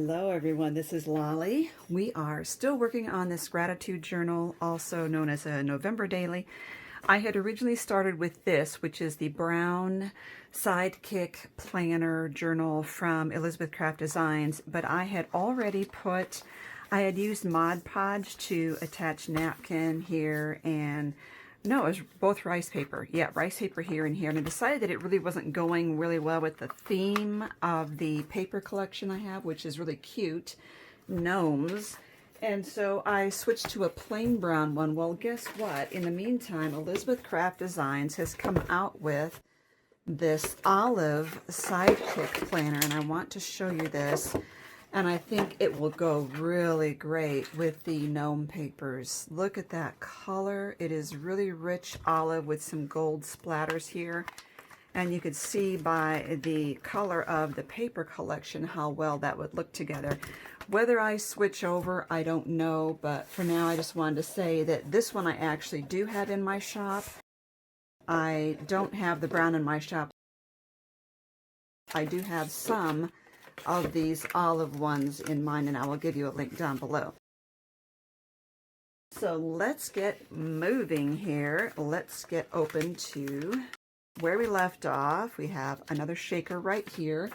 Hello everyone, this is Lolly. We are still working on this gratitude journal, also known as a November daily. I had originally started with this, which is the brown sidekick planner journal from Elizabeth Craft Designs, but I had used Mod Podge to attach napkin here and no, it was both rice paper. Yeah, rice paper here and here. And I decided that it really wasn't going really well with the theme of the paper collection I have, which is really cute, gnomes. And so I switched to a plain brown one. Well, guess what? In the meantime, Elizabeth Craft Designs has come out with this olive sidekick planner, and I want to show you this. And I think it will go really great with the gnome papers. Look at that color. It is really rich olive with some gold splatters here. And you could see by the color of the paper collection how well that would look together. Whether I switch over, I don't know. But for now, I just wanted to say that this one I actually do have in my shop. I don't have the brown in my shop. I do have some of these olive ones in mine, and I will give you a link down below. So let's get moving here. Let's get open to where we left off. We have another shaker right here,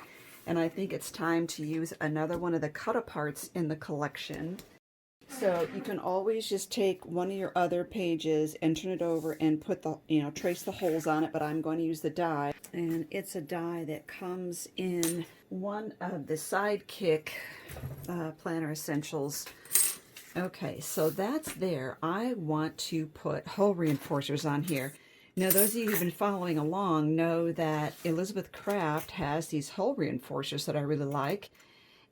and I think it's time to use another one of the cut-aparts in the collection. So you can always just take one of your other pages and turn it over and put the, trace the holes on it, but I'm going to use the die. And it's a die that comes in one of the Sidekick Planner Essentials. Okay, so that's there. I want to put hole reinforcers on here. Now, those of you who've been following along know that Elizabeth Craft has these hole reinforcers that I really like.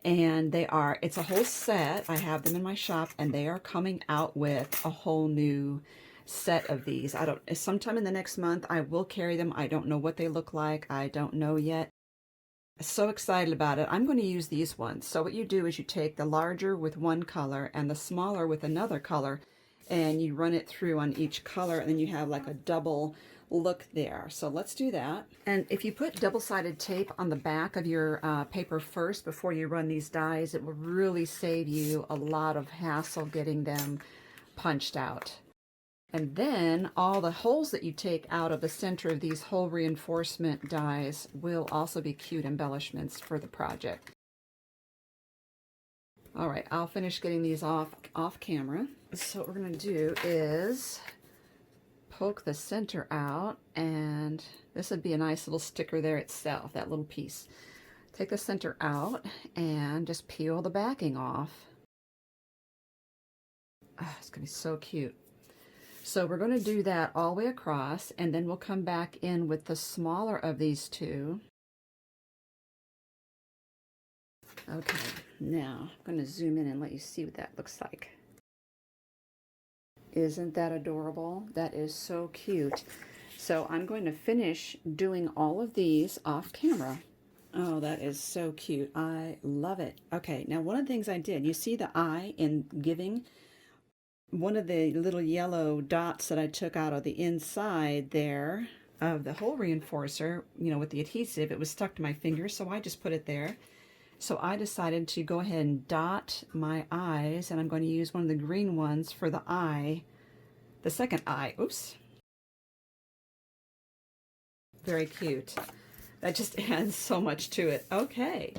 And it's a whole set. I have them in my shop, and they are coming out with a whole new set of these. Sometime in the next month, I will carry them. I don't know what they look like. I don't know yet. So excited about it. I'm going to use these ones. So what you do is you take the larger with one color and the smaller with another color, and you run it through on each color, and then you have like a double look there. So let's do that. And if you put double-sided tape on the back of your paper first before you run these dies, it will really save you a lot of hassle getting them punched out. And then all the holes that you take out of the center of these hole reinforcement dies will also be cute embellishments for the project. All right, I'll finish getting these off camera. So what we're going to do is poke the center out, and this would be a nice little sticker there itself, that little piece. Take the center out and just peel the backing off. Oh, it's going to be so cute. So we're going to do that all the way across, and then we'll come back in with the smaller of these two. Okay, now I'm going to zoom in and let you see what that looks like. Isn't that adorable? That is so cute. So I'm going to finish doing all of these off camera. Oh, that is so cute. I love it. Okay, now one of the things I did, you see the eye in giving? One of the little yellow dots that I took out of the inside there of the hole reinforcer, with the adhesive, it was stuck to my finger, so I just put it there. So I decided to go ahead and dot my eyes, and I'm going to use one of the green ones for the eye, the second eye. Oops. Very cute. That just adds so much to it. Okay.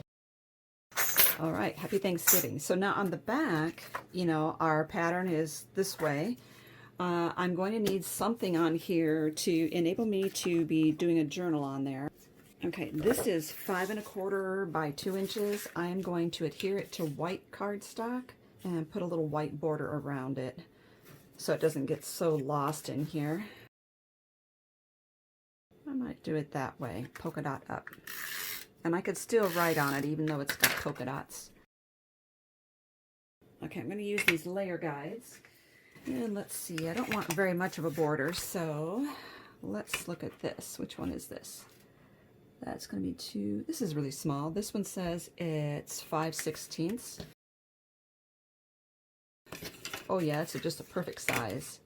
All right, happy Thanksgiving. So now on the back, our pattern is this way. I'm going to need something on here to enable me to be doing a journal on there. Okay, this is 5 1/4 by 2 inches. I am going to adhere it to white cardstock and put a little white border around it so it doesn't get so lost in here. I might do it that way, polka dot up. And I could still write on it even though it's got polka dots. Okay, I'm going to use these layer guides. And let's see, I don't want very much of a border, so let's look at this. Which one is this? That's going to be 2. This is really small. This one says it's 5/16. Oh yeah, it's just a perfect size.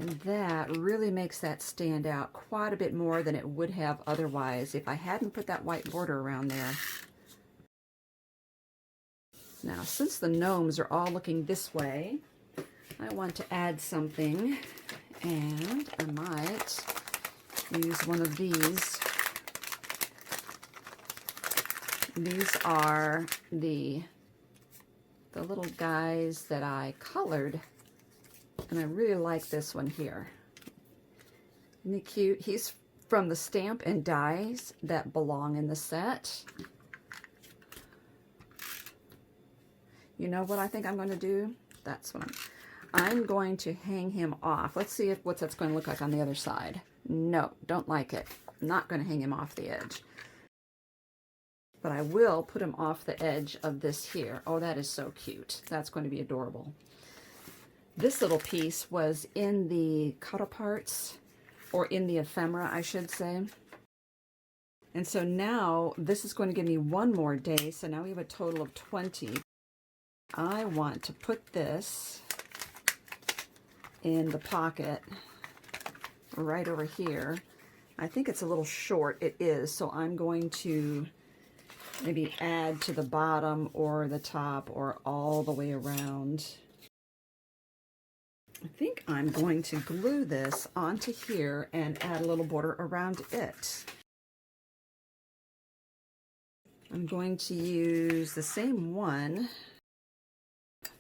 And that really makes that stand out quite a bit more than it would have otherwise if I hadn't put that white border around there. Now, since the gnomes are all looking this way, I want to add something, and I might use one of these. These are the little guys that I colored, and I really like this one here. Isn't he cute? He's from the stamp and dies that belong in the set. You know what I think I'm going to do? That's what I'm going to hang him off. Let's see what that's going to look like on the other side. No, don't like it. I'm not going to hang him off the edge. But I will put him off the edge of this here. Oh, that is so cute. That's going to be adorable. This little piece was in the cut-aparts, or in the ephemera, I should say. And so now this is going to give me one more day, so now we have a total of 20. I want to put this in the pocket right over here. I think it's a little short. It is, so I'm going to maybe add to the bottom or the top or all the way around. I think I'm going to glue this onto here and add a little border around it. I'm going to use the same one,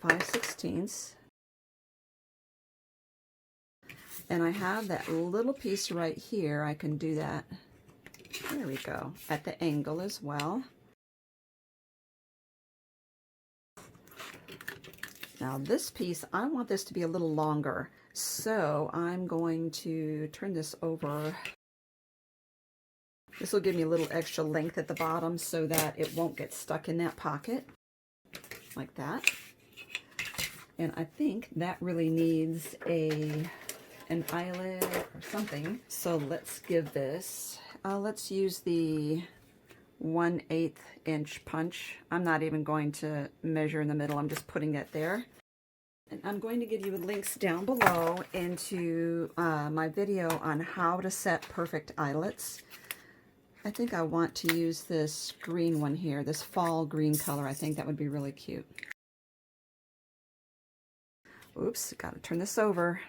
5/16. And I have that little piece right here. I can do that. There we go. At the angle as well. Now this piece, I want this to be a little longer, so I'm going to turn this over. This will give me a little extra length at the bottom so that it won't get stuck in that pocket, like that. And I think that really needs an eyelet or something. So let's give this, let's use the 1/8 inch punch. I'm not even going to measure in the middle. I'm just putting it there. And I'm going to give you links down below into my video on how to set perfect eyelets. I think I want to use this green one here, this fall green color. I think that would be really cute. Oops, got to turn this over.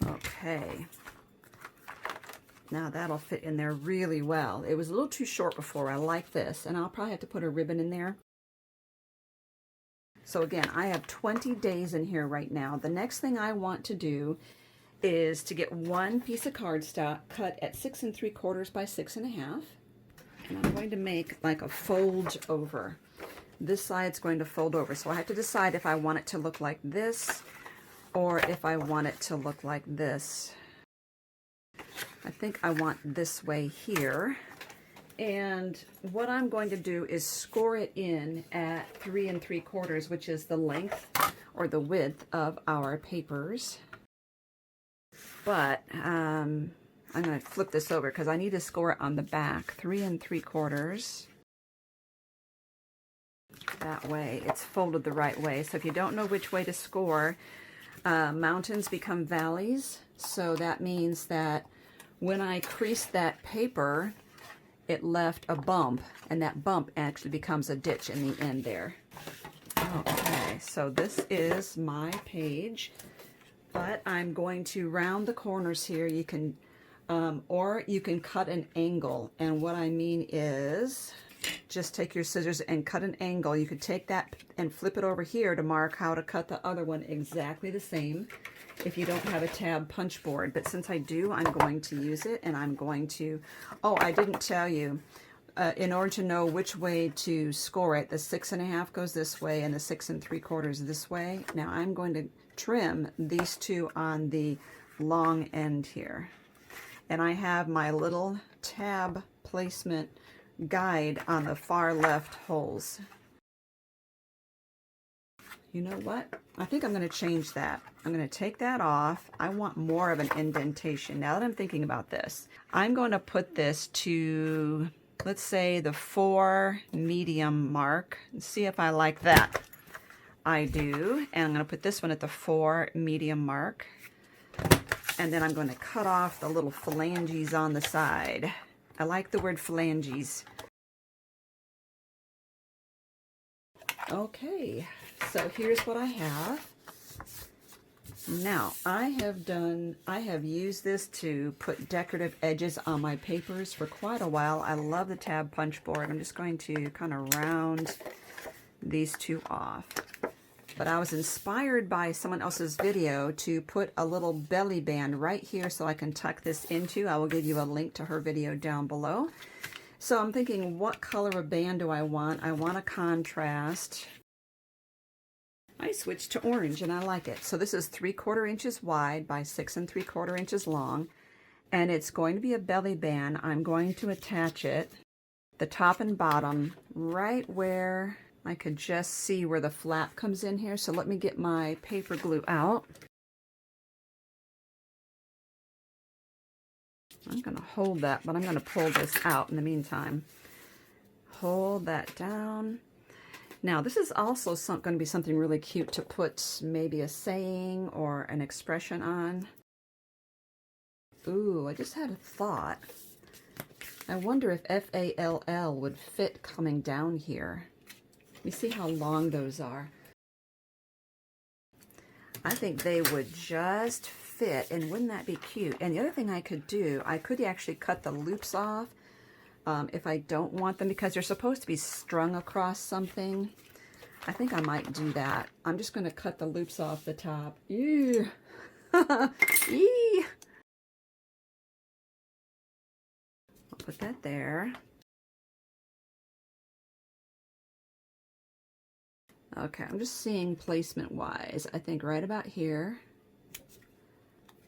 Okay, now that'll fit in there really well. It was a little too short before. I like this, and I'll probably have to put a ribbon in there. So again, I have 20 days in here right now. The next thing I want to do is to get one piece of cardstock cut at 6 3/4 by 6 1/2, and I'm going to make like a fold over. This side's going to fold over, so I have to decide if I want it to look like this or if I want it to look like this. I think I want this way here. And what I'm going to do is score it in at 3 3/4, which is the length or the width of our papers. But I'm going to flip this over because I need to score it on the back, 3 3/4. That way it's folded the right way. So if you don't know which way to score, mountains become valleys, so that means that when I creased that paper, it left a bump, and that bump actually becomes a ditch in the end there. Okay, so this is my page, but I'm going to round the corners here. You can, or you can cut an angle, and what I mean is just take your scissors and cut an angle. You could take that and flip it over here to mark how to cut the other one exactly the same if you don't have a tab punch board. But since I do, I'm going to use it, and I'm going to, oh, I didn't tell you, in order to know which way to score it, the 6 1/2 goes this way and the 6 3/4 this way. Now I'm going to trim these two on the long end here. And I have my little tab placement guide on the far left holes. You know what? I think I'm going to change that. I'm going to take that off. I want more of an indentation. Now that I'm thinking about this, I'm going to put this to let's say the 4 medium mark. Let's see if I like that. I do, and I'm going to put this one at the 4 medium mark. And then I'm going to cut off the little phalanges on the side. I like the word phalanges. Okay, so here's what I have. Now, I have used this to put decorative edges on my papers for quite a while. I love the tab punch board. I'm just going to kind of round these two off. But I was inspired by someone else's video to put a little belly band right here so I can tuck this into. I will give you a link to her video down below. So I'm thinking, what color of band do I want? I want a contrast. I switched to orange and I like it. So this is 3/4 inches wide by 6 3/4 inches long. And it's going to be a belly band. I'm going to attach it, the top and bottom, right where I could just see where the flap comes in here. So let me get my paper glue out. I'm going to hold that, but I'm going to pull this out in the meantime. Hold that down. Now this is also going to be something really cute to put maybe a saying or an expression on. Ooh, I just had a thought. I wonder if F-A-L-L would fit coming down here. Let me see how long those are. I think they would just fit, and wouldn't that be cute? And the other thing I could do, I could actually cut the loops off if I don't want them, because they're supposed to be strung across something. I think I might do that. I'm just going to cut the loops off the top. Ew. Eee. I'll put that there. Okay, I'm just seeing placement wise. I think right about here,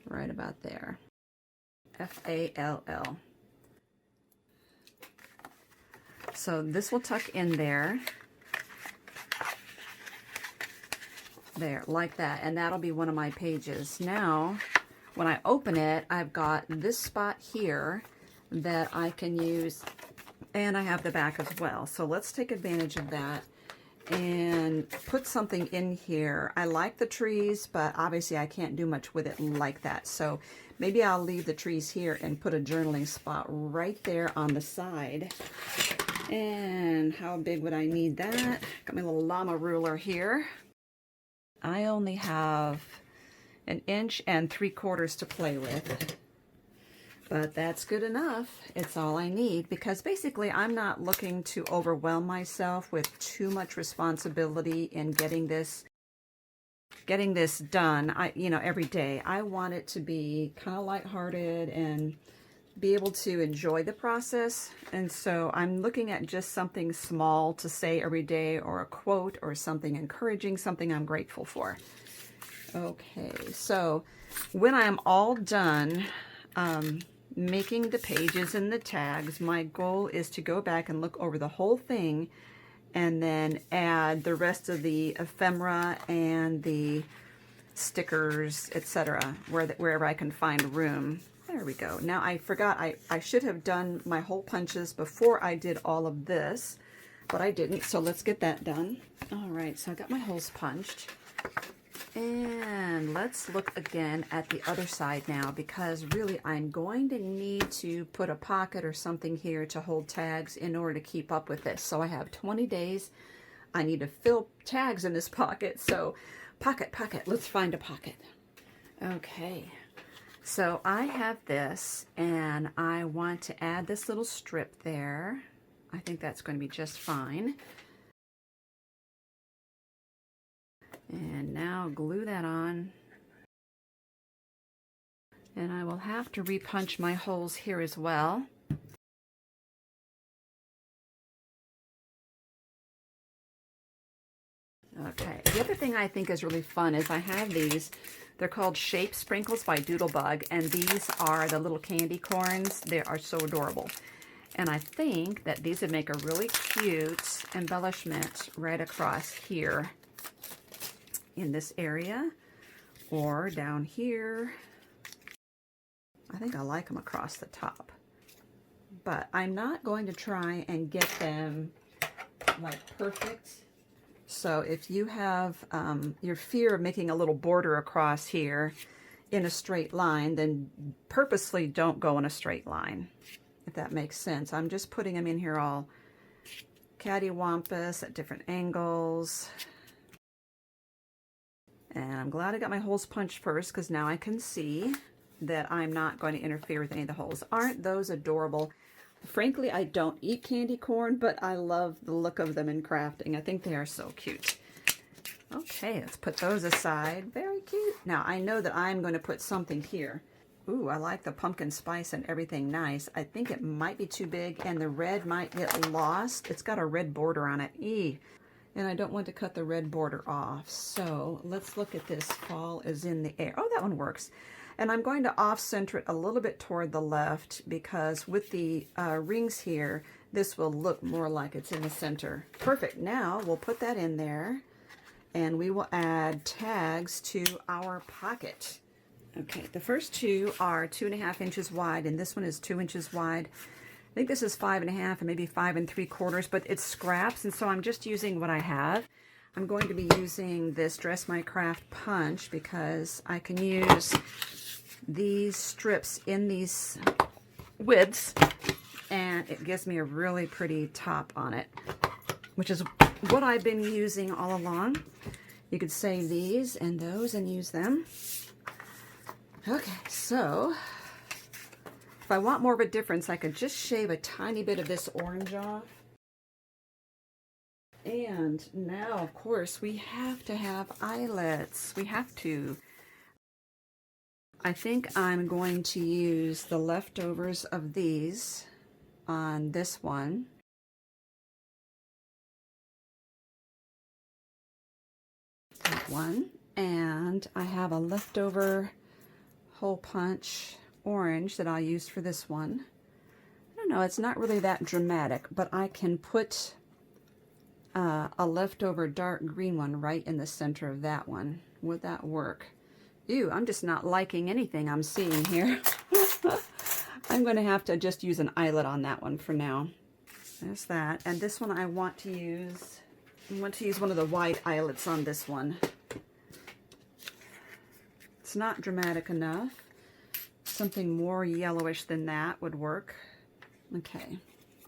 right about there. F-A-L-L. So this will tuck in there. There, like that, and that'll be one of my pages. Now, when I open it, I've got this spot here that I can use, and I have the back as well. So let's take advantage of that and put something in here. I like the trees, but obviously I can't do much with it like that. So maybe I'll leave the trees here and put a journaling spot right there on the side. And how big would I need that? Got my little llama ruler here. I only have 1 3/4 inches to play with. But that's good enough. It's all I need, because basically I'm not looking to overwhelm myself with too much responsibility in getting this done. Every day. I want it to be kind of lighthearted and be able to enjoy the process. And so I'm looking at just something small to say every day, or a quote or something encouraging, something I'm grateful for. Okay, so when I'm all done making the pages and the tags, my goal is to go back and look over the whole thing and then add the rest of the ephemera and the stickers, etc., wherever I can find room. There we go. Now I forgot, I should have done my hole punches before I did all of this, but I didn't, so let's get that done. All right, so I got my holes punched. And let's look again at the other side now, because really I'm going to need to put a pocket or something here to hold tags in order to keep up with this. So I have 20 days. I need to fill tags in this pocket. So pocket, let's find a pocket. Okay, so I have this and I want to add this little strip there. I think that's going to be just fine. And now glue that on. And I will have to repunch my holes here as well. Okay, the other thing I think is really fun is I have these. They're called Shape Sprinkles by Doodlebug, and these are the little candy corns. They are so adorable. And I think that these would make a really cute embellishment right across here in this area, or down here. I think I like them across the top. but I'm not going to try and get them like perfect. So if you have your fear of making a little border across here in a straight line, then purposely don't go in a straight line, if that makes sense. I'm just putting them in here all cattywampus at different angles. And I'm glad I got my holes punched first, because now I can see that I'm not going to interfere with any of the holes. Aren't those adorable? Frankly, I don't eat candy corn, but I love the look of them in crafting. I think they are so cute. Okay, let's put those aside. Very cute. Now, I know that I'm going to put something here. Ooh, I like the pumpkin spice and everything nice. I think it might be too big, and the red might get lost. It's got a red border on it. Eee. And I don't want to cut the red border off. So let's look at this. Fall is in the air. Oh, that one works. And I'm going to off-center it a little bit toward the left, because with the rings here, this will look more like it's in the center. Perfect. Now we'll put that in there, and we will add tags to our pocket. Okay, the first two are 2.5 inches wide, and this one is 2 inches wide. I think this is 5.5 and maybe 5 3/4, but it's scraps, and so I'm just using what I have. I'm going to be using this Dress My Craft punch because I can use these strips in these widths, and it gives me a really pretty top on it, which is what I've been using all along. You could save these and those and use them. Okay, so if I want more of a difference, I could just shave a tiny bit of this orange off. And now, of course, we have to have eyelets. We have to. I think I'm going to use the leftovers of these on this one. That one. And I have a leftover hole punch orange that I'll use for this one. I don't know, it's not really that dramatic, but I can put a leftover dark green one right in the center of that one. Would that work? Ew, I'm just not liking anything I'm seeing here. I'm going to have to just use an eyelet on that one for now. There's that. And this one I want to use one of the white eyelets on this one. It's not dramatic enough. Something more yellowish than that would work. Okay.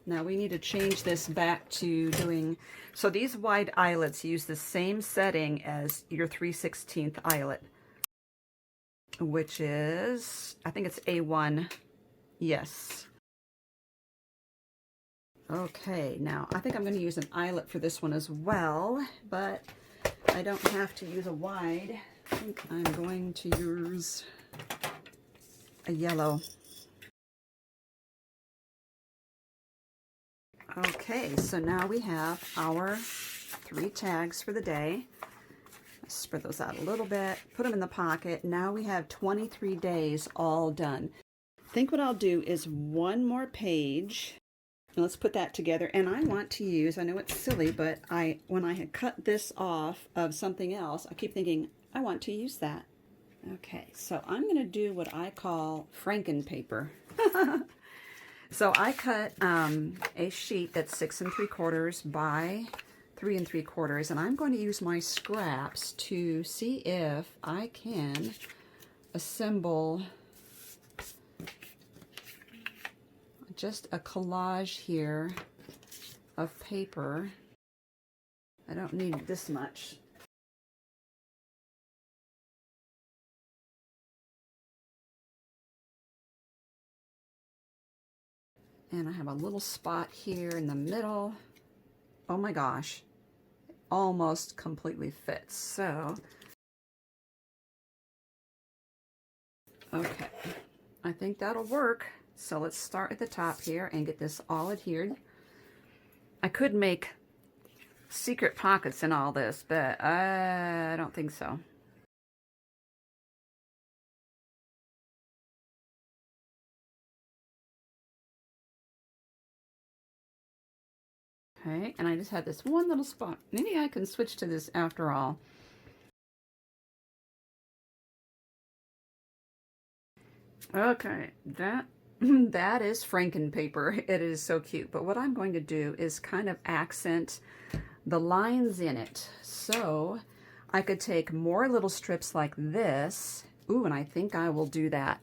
Now we need to change this back to doing, so these white eyelets use the same setting as your 3/16 eyelet, which is, I think it's A1. Yes. Okay, now I think I'm going to use an eyelet for this one as well, but I don't have to use a wide. I think I'm going to use a yellow. Okay, so now we have our 3 tags for the day. Let's spread those out a little bit, put them in the pocket. Now we have 23 days all done. I think what I'll do is one more page. Let's put that together. And I want to use, I know it's silly, but when I had cut this off of something else, I keep thinking, I want to use that. Okay, so I'm going to do what I call Frankenpaper. So I cut a sheet that's 6 3/4 by 3 3/4, and I'm going to use my scraps to see if I can assemble just a collage here of paper. I don't need this much. And I have a little spot here in the middle. Oh my gosh, it almost completely fits. So, okay, I think that'll work. So let's start at the top here and get this all adhered. I could make secret pockets in all this, but I don't think so. Okay, and I just had this one little spot. Maybe I can switch to this after all. Okay, that That is Frankenpaper. It is so cute. But what I'm going to do is kind of accent the lines in it. So I could take more little strips like this. Ooh, and I think I will do that.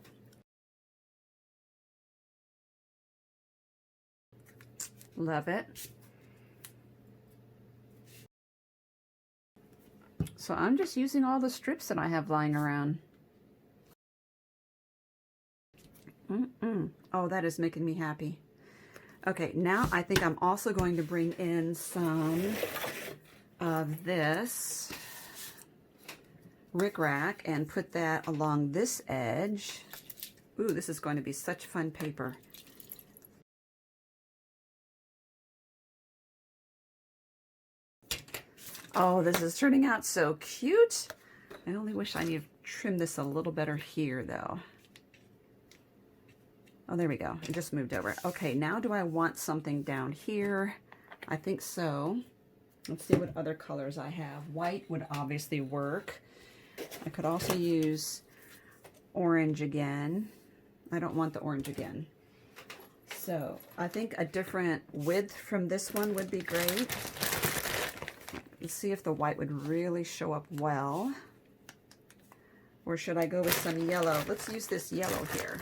Love it. So I'm just using all the strips that I have lying around. Oh, that is making me happy. Okay, now I think I'm also going to bring in some of this rickrack and put that along this edge. Ooh, this is going to be such fun paper. Oh, this is turning out so cute. I only wish I need to trim this a little better here, though. Oh, there we go. It just moved over. Okay, now do I want something down here? I think so. Let's see what other colors I have. White would obviously work. I could also use orange again. I don't want the orange again. So I think a different width from this one would be great. Let's see if the white would really show up well. Or should I go with some yellow? Let's use this yellow here.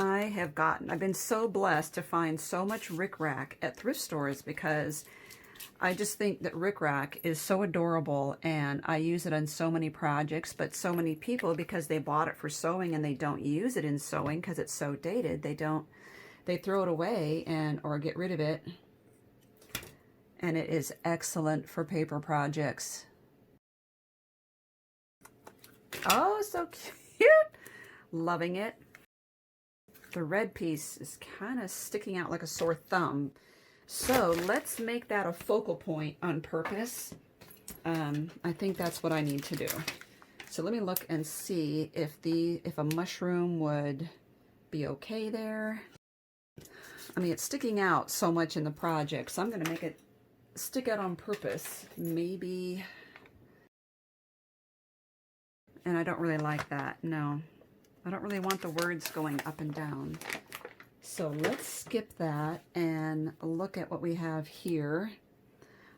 I've been so blessed to find so much rickrack at thrift stores because I just think that rickrack is so adorable and I use it on so many projects, but so many people, because they bought it for sewing and they don't use it in sewing because it's so dated, they throw it away or get rid of it. And it is excellent for paper projects. Oh, so cute. Loving it. The red piece is kind of sticking out like a sore thumb. So let's make that a focal point on purpose. I think that's what I need to do. So let me look and see if a mushroom would be okay there. I mean, it's sticking out so much in the project, so I'm going to make it stick out on purpose. Maybe. And I don't really like that. No. I don't really want the words going up and down. So let's skip that and look at what we have here.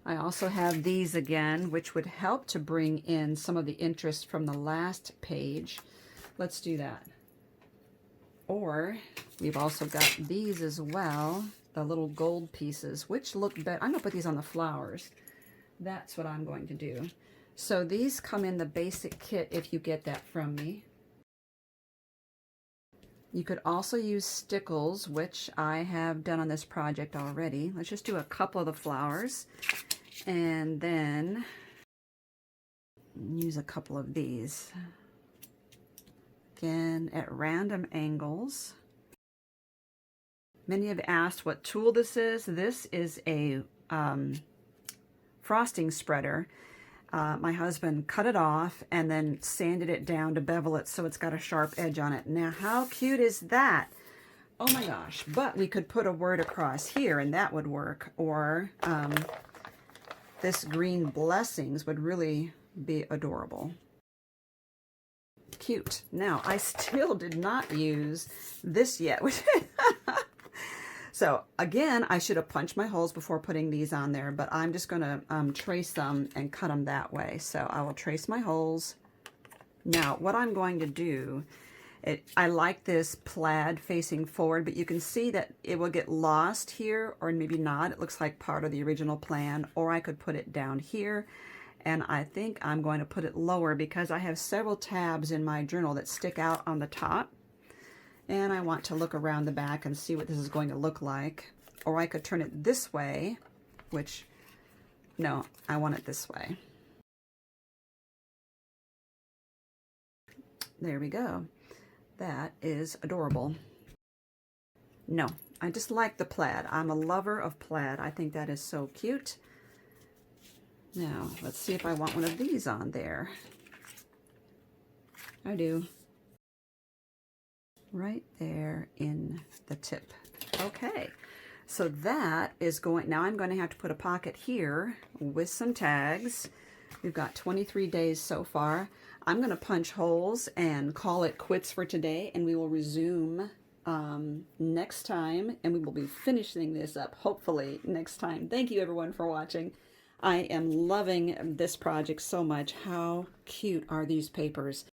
I also have these again, which would help to bring in some of the interest from the last page. Let's do that. Or we've also got these as well, the little gold pieces, which look better. I'm going to put these on the flowers. That's what I'm going to do. So these come in the basic kit if you get that from me. You could also use stickles, which I have done on this project already. Let's just do a couple of the flowers and then use a couple of these. Again, at random angles. Many have asked what tool this is. This is a frosting spreader. My husband cut it off and then sanded it down to bevel it so it's got a sharp edge on it. Now, how cute is that? Oh my gosh. But we could put a word across here and that would work. Or this green blessings would really be adorable. Cute. Now, I still did not use this yet. So again, I should have punched my holes before putting these on there, but I'm just going to trace them and cut them that way. So I will trace my holes. Now, what I'm going to do, I like this plaid facing forward, but you can see that it will get lost here, or maybe not. It looks like part of the original plan, or I could put it down here. And I think I'm going to put it lower because I have several tabs in my journal that stick out on the top. And I want to look around the back and see what this is going to look like. Or I could turn it this way, which, no, I want it this way. There we go. That is adorable. No, I just like the plaid. I'm a lover of plaid. I think that is so cute. Now, let's see if I want one of these on there. I do. Right there in the tip. Okay, so that is going, now I'm going to have to put a pocket here with some tags. We've got 23 days so far. I'm going to punch holes and call it quits for today, and we will resume next time, and we will be finishing this up hopefully next time. Thank you everyone for watching. I am loving this project so much. How cute are these papers?